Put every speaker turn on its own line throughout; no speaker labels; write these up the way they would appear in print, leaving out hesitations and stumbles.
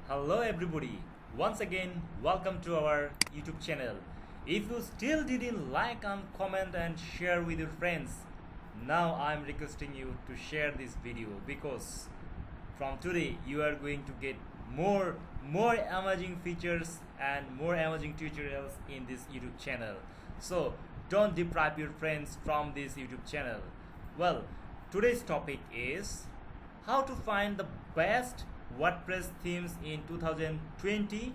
Hello everybody, once again welcome to our YouTube channel. If you still didn't like and comment and share with your friends, now I'm requesting you to share this video because from today you are going to get more amazing features and more amazing tutorials in this YouTube channel. So don't deprive your friends from this YouTube channel. Well, today's topic is how to find the best WordPress themes in 2020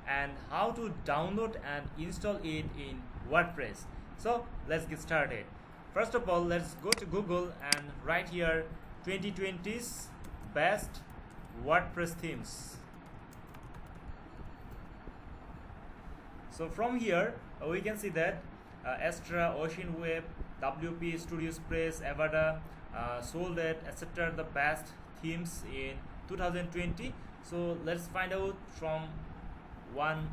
and how to download and install it in WordPress. So let's get started. First of all, let's go to Google and write here 2020's best WordPress themes. So from here we can see that Astra, Ocean Web, WP, Studio Express, Avada, Soldat, etc. the best themes in 2020. So let's find out from one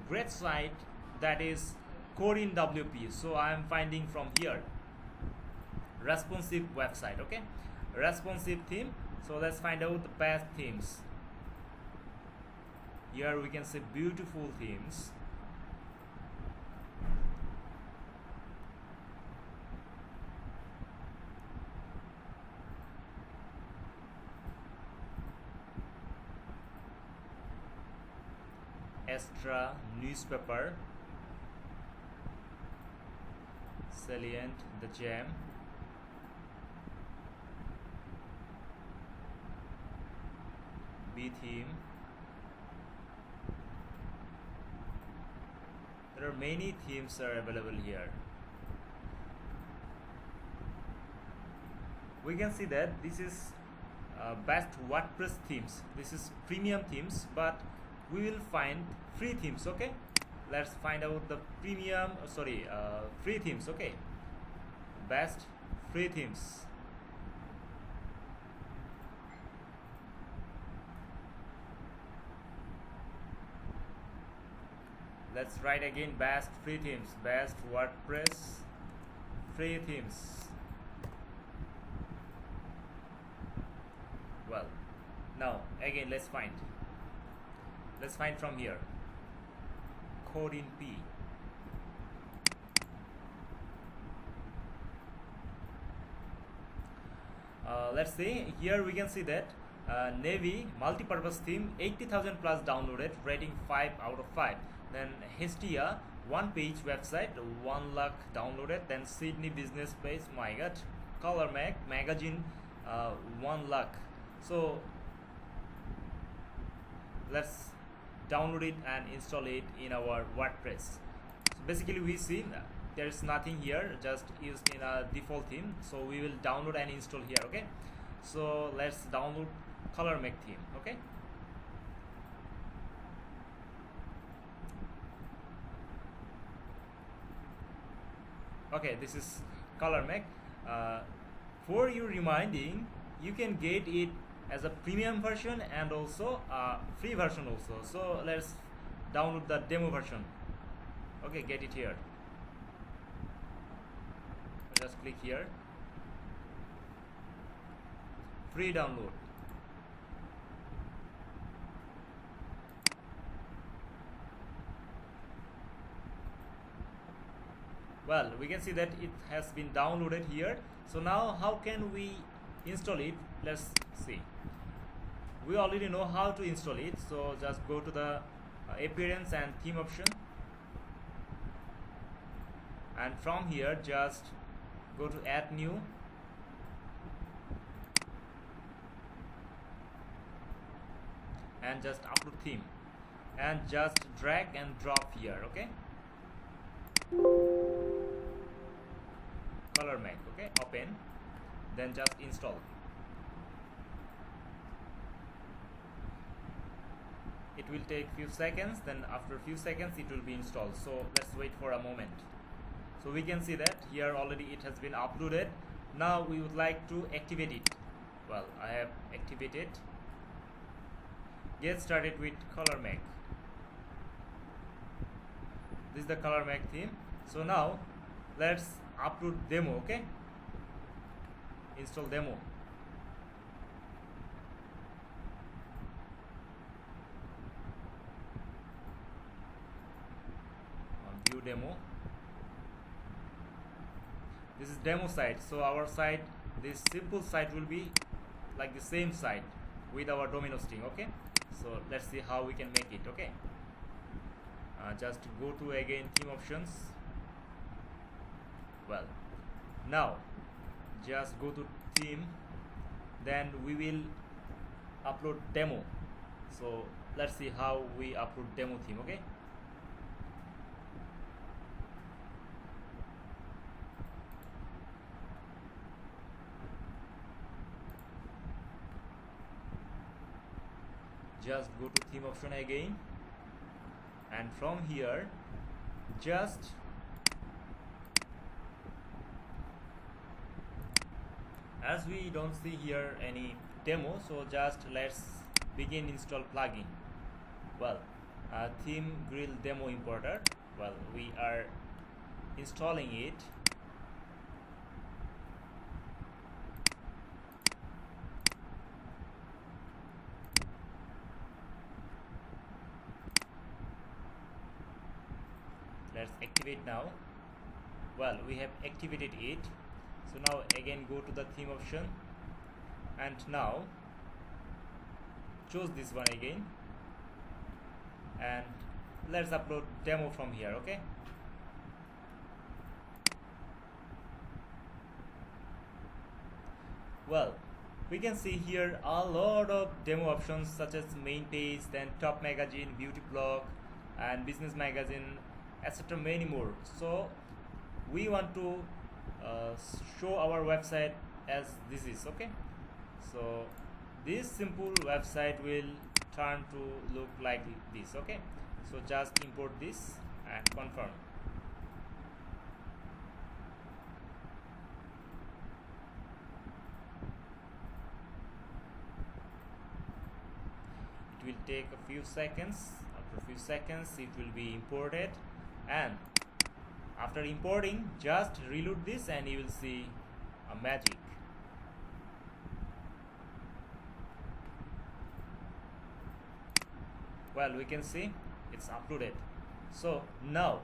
great site, that is Corin WP. So I am finding from here responsive website, okay, responsive theme. So let's find out the best themes. Here we can see beautiful themes. Astra newspaper, Salient, the Gem, B theme. There are many themes are available here. We can see that this is best WordPress themes. This is premium themes, but we will find free themes. Okay, let's find out the premium free themes. Okay, best free themes. Let's write again best free themes, best WordPress free themes. Well, now again let's find from here Corin P. Let's say here we can see that Navy multi-purpose theme, 80,000 plus downloaded, rating 5 out of 5. Then Hestia one page website, 1 lakh downloaded. Then Sydney business page, my god, Color magazine, 1 lakh. So let's download it and install it in our WordPress. So basically we see there is nothing here, just used in a default theme. So we will download and install here. Okay, so let's download Color theme. Okay, okay, this is Color for you reminding, you can get it as a premium version and also a free version also. So let's download the demo version. Okay, get it here. Just click here, free download. Well, we can see that it has been downloaded here. So now how can we install it? Let's see. We already know how to install it, so just go to the appearance and theme option, and from here just go to add new, and just upload theme and just drag and drop here. Okay, Color okay, open, then just install. It will take few seconds, then after few seconds it will be installed. So let's wait for a moment. So we can see that here already it has been uploaded. Now we would like to activate it. Well, I have activated. Get started with Color This is the Color theme. So now let's upload demo. Okay, install demo. view demo. This is demo site, so our site, this simple site will be like the same site with our domain hosting. Okay, so let's see how we can make it. Okay, just go to again theme options. Well, now just go to theme, then we will upload demo. So let's see how we upload demo theme. Okay, just go to theme option again, and from here just as we don't see here any demo, so just let's begin install plugin. Well, theme grill demo importer, well, we are installing it. Let's activate now. Well, we have activated it, so now again go to the theme option, and now choose this one again, and let's upload demo from here. Okay, well, we can see here a lot of demo options such as main page, then top magazine, beauty blog, and business magazine, etc. many more. So we want to show our website as this is. Okay, so this simple website will turn to look like this. Okay, so just import this and confirm. It will take a few seconds. After a few seconds it will be imported, and after importing just reload this and you will see a magic. Well, we can see it's uploaded. So now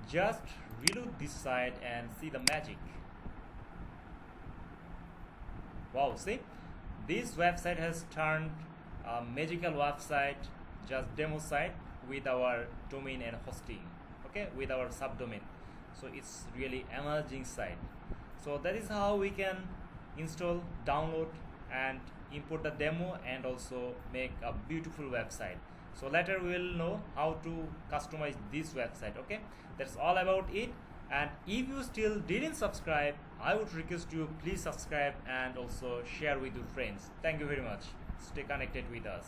just reload this site and see the magic. Wow, see, this website has turned a magical website, just demo site with our domain and hosting. Okay, with our subdomain. So it's really amazing site. So that is how we can install, download, and import the demo, and also make a beautiful website. So later we will know how to customize this website. Okay, that's all about it. And if you still didn't subscribe, I would request you please subscribe and also share with your friends. Thank you very much. Stay connected with us.